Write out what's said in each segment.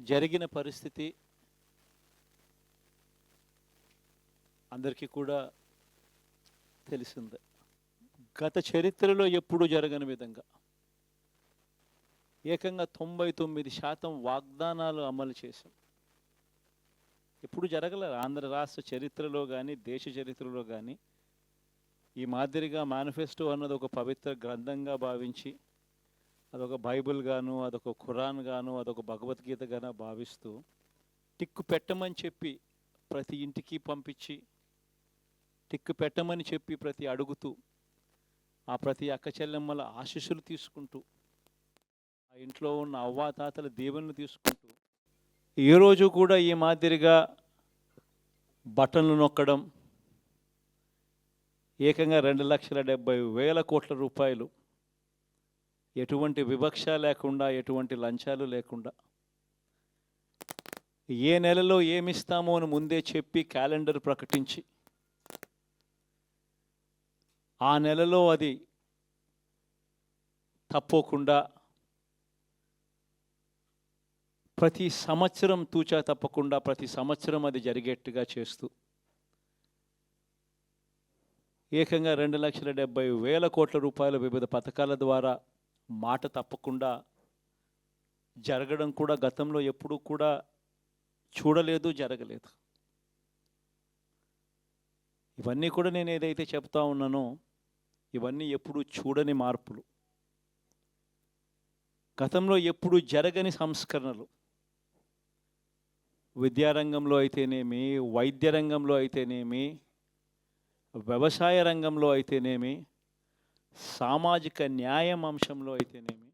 జరిగిన పరిస్థితి అందరికీ కూడా తెలిసిందే. గత చరిత్రలో ఎప్పుడూ జరగని విధంగా ఏకంగా 99% వాగ్దానాలు అమలు చేశాం. ఎప్పుడు జరగలేదు ఆంధ్ర రాష్ట్ర చరిత్రలో కానీ దేశ చరిత్రలో కానీ ఈ మాదిరిగా మేనిఫెస్టో అన్నది ఒక పవిత్ర గ్రంథంగా భావించి అదొక బైబిల్ గాను, అదొక ఖురాన్ గాను, అదొక భగవద్గీత గాను భావిస్తూ టిక్కు పెట్టమని చెప్పి ప్రతి ఇంటికి పంపించి టిక్కు పెట్టమని చెప్పి ప్రతి అడుగుతూ ఆ ప్రతి అక్క చెల్లెమ్మల ఆశీస్సులు తీసుకుంటూ ఆ ఇంట్లో ఉన్న అవ్వాతాతల దీవెనలు తీసుకుంటూ ఏ రోజు కూడా ఈ మాదిరిగా బటన్లు నొక్కడం ఏకంగా 2,70,000 కోట్ల రూపాయలు ఎటువంటి వివక్ష లేకుండా ఎటువంటి లంచాలు లేకుండా ఏ నెలలో ఏమిస్తామో అని ముందే చెప్పి క్యాలెండర్ ప్రకటించి ఆ నెలలో అది తప్పకుండా ప్రతి సంవత్సరం తూచా తప్పకుండా ప్రతి సంవత్సరం అది జరిగేట్టుగా చేస్తూ ఏకంగా 2,70,000 కోట్ల రూపాయల వివిధ పథకాల ద్వారా మాట తప్పకుండా జరగడం కూడా గతంలో ఎప్పుడూ కూడా చూడలేదు, జరగలేదు. ఇవన్నీ కూడా నేను ఏదైతే చెప్తా ఉన్నానో ఇవన్నీ ఎప్పుడూ చూడని మార్పులు, గతంలో ఎప్పుడూ జరగని సంస్కరణలు. విద్యారంగంలో అయితేనేమి, వైద్య రంగంలో అయితేనేమి, వ్యవసాయ రంగంలో అయితేనేమి, సామాజిక న్యాయం అంశంలో అయితేనేమి,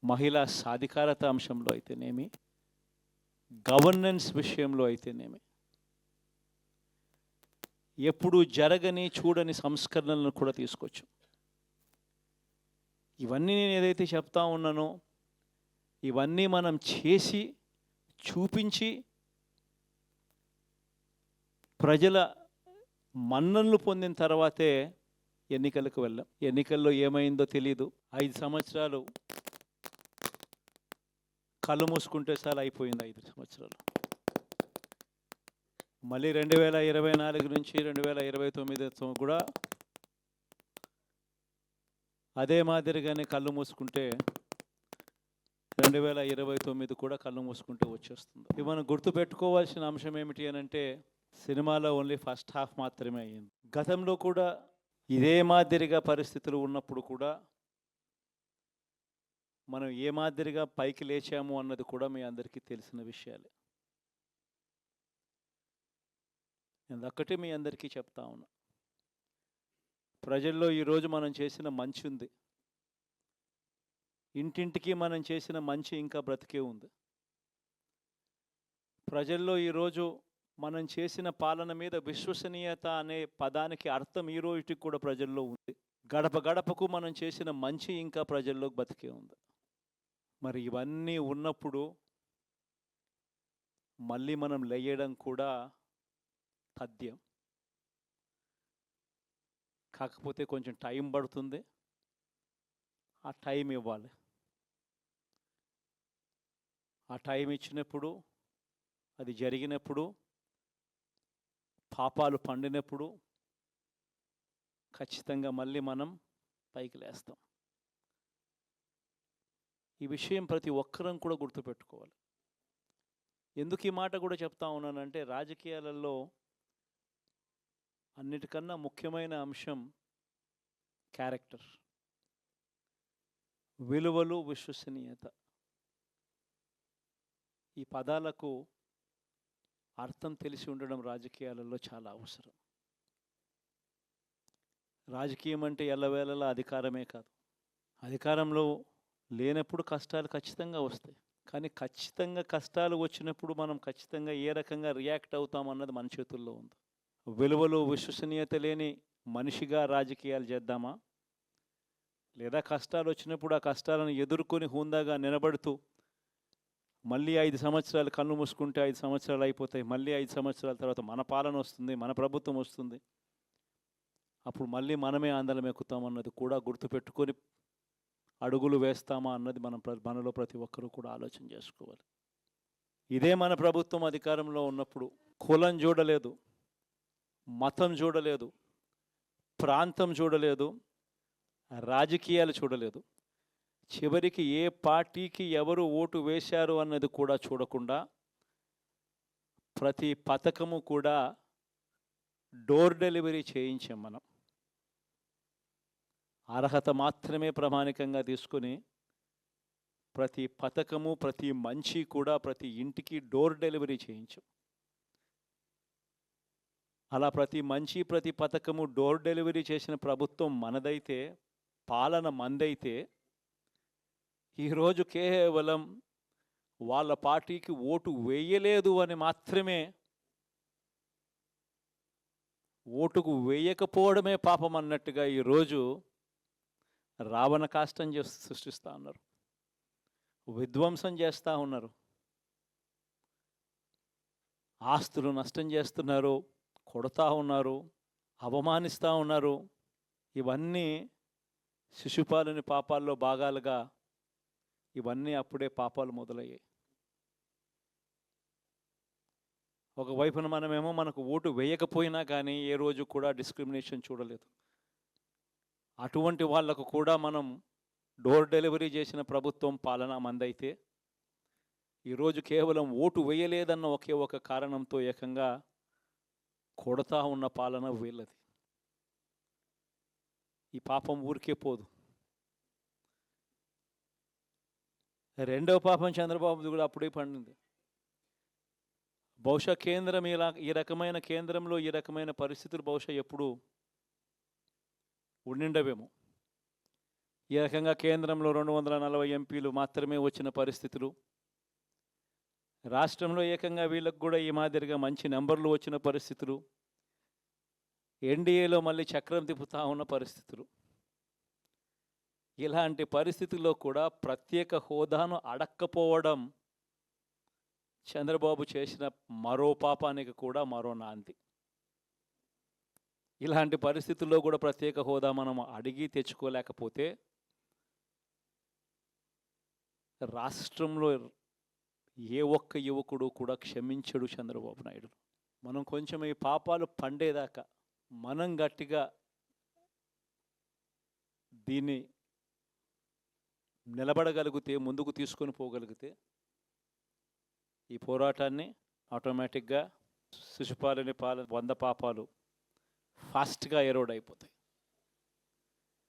మహిళా సాధికారత అంశంలో అయితేనేమి, గవర్నెన్స్ విషయంలో అయితేనేమి ఎప్పుడు జరగని చూడని సంస్కరణలను కూడా తీసుకొచ్చు. ఇవన్నీ నేను ఏదైతే చెప్తా ఉన్నానో ఇవన్నీ మనం చేసి చూపించి ప్రజల మన్ననలు పొందిన తర్వాతే ఎన్నికలకు వెళ్ళాం. ఎన్నికల్లో ఏమైందో తెలీదు. 5 సంవత్సరాలు కళ్ళు మూసుకుంటే చాలా అయిపోయింది. 5 సంవత్సరాలు మళ్ళీ 2024 నుంచి 2029 కూడా అదే మాదిరిగానే కళ్ళు మూసుకుంటే 2029 కూడా కళ్ళు మూసుకుంటూ వచ్చేస్తుంది. ఇవి మనం గుర్తుపెట్టుకోవాల్సిన అంశం ఏమిటి అని అంటే సినిమాలో ఓన్లీ ఫస్ట్ హాఫ్ మాత్రమే అయ్యింది. గతంలో కూడా ఇదే మాదిరిగా పరిస్థితులు ఉన్నప్పుడు కూడా మనం ఏ మాదిరిగా పైకి లేచాము అన్నది కూడా మీ అందరికీ తెలిసిన విషయాలే. నేను ఒక్కటే మీ అందరికీ చెప్తా ఉన్నా, ప్రజల్లో ఈరోజు మనం చేసిన మంచి ఉంది. ఇంటింటికి మనం చేసిన మంచి ఇంకా బ్రతికే ఉంది. ప్రజల్లో ఈరోజు మనం చేసిన పాలన మీద విశ్వసనీయత అనే పదానికి అర్థం ఈ రోజుకి కూడా ప్రజల్లో ఉంది. గడప గడపకు మనం చేసిన మంచి ఇంకా ప్రజల్లో బతికే ఉంది. మరి ఇవన్నీ ఉన్నప్పుడు మళ్ళీ మనం లేయడం కూడా తథ్యం. కాకపోతే కొంచెం టైం పడుతుంది, ఆ టైం ఇవ్వాలి. ఆ టైం ఇచ్చినప్పుడు, అది జరిగినప్పుడు, పాపాలు పండినప్పుడు ఖచ్చితంగా మళ్ళీ మనం పైకి లేస్తాం. ఈ విషయం ప్రతి ఒక్కరం కూడా గుర్తుపెట్టుకోవాలి. ఎందుకు ఈ మాట కూడా చెప్తా ఉన్నానంటే రాజకీయాలలో అన్నిటికన్నా ముఖ్యమైన అంశం క్యారెక్టర్, విలువలు, విశ్వసనీయత. ఈ పదాలకు అర్థం తెలిసి ఉండడం రాజకీయాలలో చాలా అవసరం. రాజకీయం అంటే ఎల్లవేళలా అధికారమే కాదు. అధికారంలో లేనప్పుడు కష్టాలు ఖచ్చితంగా వస్తాయి. కానీ ఖచ్చితంగా కష్టాలు వచ్చినప్పుడు మనం ఖచ్చితంగా ఏ రకంగా రియాక్ట్ అవుతామన్నది మన చేతుల్లో ఉంది. విలువలు, విశ్వసనీయత లేని మనిషిగా రాజకీయాలు చేద్దామా, లేదా కష్టాలు వచ్చినప్పుడు ఆ కష్టాలను ఎదుర్కొని హుందాగా నిలబడుతూ మళ్ళీ 5 సంవత్సరాలు కళ్ళు మూసుకుంటే 5 సంవత్సరాలు అయిపోతాయి, మళ్ళీ 5 సంవత్సరాల తర్వాత మన పాలన వస్తుంది, మన ప్రభుత్వం వస్తుంది, అప్పుడు మళ్ళీ మనమే ఆందోళన ఎక్కుతామన్నది కూడా గుర్తుపెట్టుకొని అడుగులు వేస్తామా అన్నది మనలో ప్రతి ఒక్కరూ కూడా ఆలోచన చేసుకోవాలి. ఇదే మన ప్రభుత్వం అధికారంలో ఉన్నప్పుడు కులం చూడలేదు, మతం చూడలేదు, ప్రాంతం చూడలేదు, రాజకీయాలు చూడలేదు. చివరికి ఏ పార్టీకి ఎవరు ఓటు వేశారు అన్నది కూడా చూడకుండా ప్రతి పథకము కూడా డోర్ డెలివరీ చేయించాం మనం. అర్హత మాత్రమే ప్రామాణికంగా తీసుకుని ప్రతి పథకము, ప్రతి మంచి కూడా ప్రతి ఇంటికి డోర్ డెలివరీ చేయించాం. అలా ప్రతి మంచి, ప్రతి పథకము డోర్ డెలివరీ చేసిన ప్రభుత్వం మనదైతే, పాలన మందైతే, ఈరోజు కేవలం వాళ్ళ పార్టీకి ఓటు వేయలేదు అని మాత్రమే, ఓటుకు వేయకపోవడమే పాపం అన్నట్టుగా ఈరోజు రావణ కాష్టం సృష్టిస్తూ ఉన్నారు, విధ్వంసం చేస్తూ ఉన్నారు, ఆస్తులు నష్టం చేస్తున్నారు, కొడతా ఉన్నారు, అవమానిస్తూ ఉన్నారు. ఇవన్నీ శిశుపాలుని పాపాల్లో భాగాలుగా ఇవన్నీ అప్పుడే పాపాలు మొదలయ్యాయి. ఒకవైపున మనమేమో మనకు ఓటు వేయకపోయినా కానీ ఏ రోజు కూడా డిస్క్రిమినేషన్ చూడలేదు. అటువంటి వాళ్లకు కూడా మనం డోర్ డెలివరీ చేసిన ప్రభుత్వం పాలన మందైతే, ఈరోజు కేవలం ఓటు వేయలేదన్న ఒకే ఒక కారణంతో ఏకంగా కొడతా ఉన్న పాలన వీళ్ళది. ఈ పాపం ఊరికే పోదు. రెండవ పాపం చంద్రబాబుది కూడా అప్పుడే పండింది. బహుశా కేంద్రం ఈ రకమైన కేంద్రంలో ఈ రకమైన పరిస్థితులు బహుశా ఎప్పుడు ఉండిండవేమో. ఈ రకంగా కేంద్రంలో 240 ఎంపీలు మాత్రమే వచ్చిన పరిస్థితులు, రాష్ట్రంలో ఏకంగా వీళ్ళకు కూడా ఈ మాదిరిగా మంచి నెంబర్లు వచ్చిన పరిస్థితులు, ఎన్డీఏలో మళ్ళీ చక్రం తిప్పుతా ఉన్న పరిస్థితులు. ఇలాంటి పరిస్థితుల్లో కూడా ప్రత్యేక హోదాను అడక్కపోవడం చంద్రబాబు చేసిన మరో పాపానికి కూడా మరో నాంది. ఇలాంటి పరిస్థితుల్లో కూడా ప్రత్యేక హోదా మనం అడిగి తెచ్చుకోలేకపోతే రాష్ట్రంలో ఏ ఒక్క యువకుడు కూడా క్షమించడు చంద్రబాబు నాయుడు. మనం కొంచెం ఈ పాపాలు పండేదాకా మనం గట్టిగా దీన్ని నిలబడగలిగితే, ముందుకు తీసుకొని పోగలిగితే ఈ పోరాటాన్ని ఆటోమేటిక్గా శిశుపాలుని 100 పాపాలు ఫాస్ట్గా ఎరోడ్ అయిపోతాయి.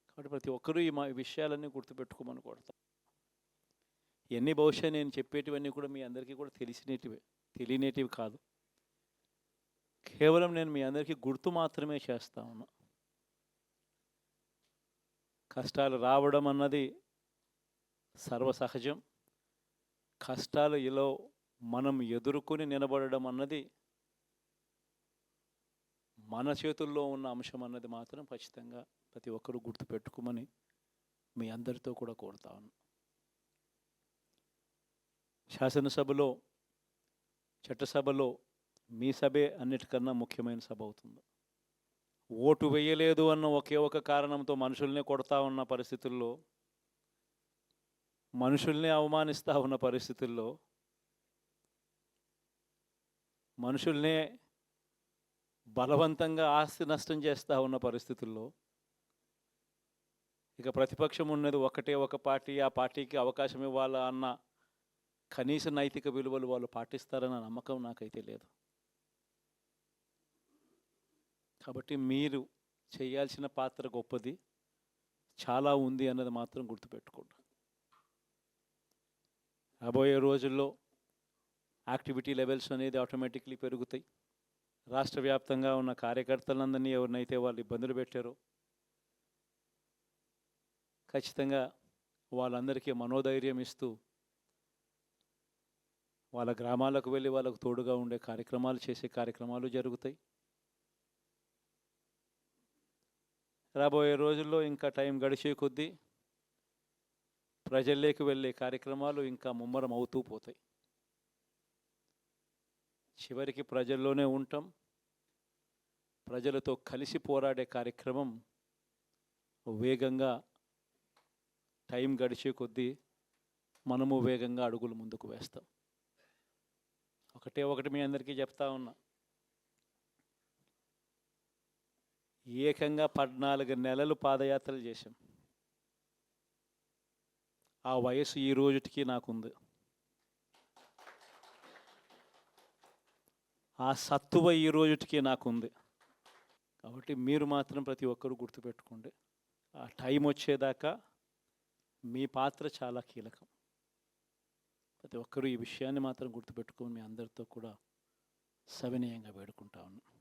కాబట్టి ప్రతి ఒక్కరూ ఈ విషయాలన్నీ గుర్తుపెట్టుకోమని కోరుతాం. ఇవన్నీ బహుశా నేను చెప్పేటివన్నీ కూడా మీ అందరికీ కూడా తెలియనేటివి కాదు. కేవలం నేను మీ అందరికీ గుర్తు మాత్రమే చేస్తా ఉన్నా. కష్టాలు రావడం అన్నది సర్వసహజం. కష్టాలు ఇలా మనం ఎదుర్కొని నిలబడడం అన్నది మన చేతుల్లో ఉన్న అంశం అన్నది మాత్రం ఖచ్చితంగా ప్రతి ఒక్కరూ గుర్తుపెట్టుకోమని మీ అందరితో కూడా కోరుతా ఉన్నా. శాసనసభలో, చట్టసభలో మీ సభే అన్నిటికన్నా ముఖ్యమైన సభ అవుతుంది. ఓటు వేయలేదు అన్న ఒకే ఒక కారణంతో మనుషుల్నే కొడతా ఉన్న పరిస్థితుల్లో, మనుషుల్ని అవమానిస్తూ ఉన్న పరిస్థితుల్లో, మనుషుల్నే బలవంతంగా ఆస్తి నష్టం చేస్తూ ఉన్న పరిస్థితుల్లో ఇక ప్రతిపక్షం ఉన్నది ఒకటే ఒక పార్టీ, ఆ పార్టీకి అవకాశం ఇవ్వాలా అన్న కనీస నైతిక విలువలు వాళ్ళు పాటిస్తారన్న నమ్మకం నాకైతే లేదు. కాబట్టి మీరు చేయాల్సిన పాత్ర గొప్పది, చాలా ఉంది అన్నది మాత్రం గుర్తుపెట్టుకోండి. రాబోయే రోజుల్లో యాక్టివిటీ లెవెల్స్ అనేది ఆటోమేటిక్లీ పెరుగుతాయి. రాష్ట్ర వ్యాప్తంగా ఉన్న కార్యకర్తలందరినీ ఎవరినైతే వాళ్ళు ఇబ్బందులు పెట్టారో ఖచ్చితంగా వాళ్ళందరికీ మనోధైర్యం ఇస్తూ వాళ్ళ గ్రామాలకు వెళ్ళి వాళ్ళకు తోడుగా ఉండే కార్యక్రమాలు చేసే కార్యక్రమాలు జరుగుతాయి. రాబోయే రోజుల్లో ఇంకా టైం గడిచే కొద్దీ ప్రజల్లోకి వెళ్ళే కార్యక్రమాలు ఇంకా ముమ్మరం అవుతూ పోతాయి. చివరికి ప్రజల్లోనే ఉంటాం. ప్రజలతో కలిసి పోరాడే కార్యక్రమం వేగంగా టైం గడిచే కొద్దీ మనము వేగంగా అడుగులు ముందుకు వేస్తాం. ఒకటి మీ అందరికీ చెప్తా ఉన్నా, ఏకంగా 14 నెలలు పాదయాత్రలు చేశాం. ఆ వయసు ఈ రోజుటికి నాకుంది. ఆ సత్తువ ఈ రోజుటికి నాకుంది. కాబట్టి మీరు మాత్రం ప్రతి ఒక్కరూ గుర్తుపెట్టుకోండి, ఆ టైం వచ్చేదాకా మీ పాత్ర చాలా కీలకం. ప్రతి ఒక్కరూ ఈ విషయాన్ని మాత్రం గుర్తుపెట్టుకొని మీ అందరితో కూడా సవినయంగా వేడుకుంటా ఉన్నాను.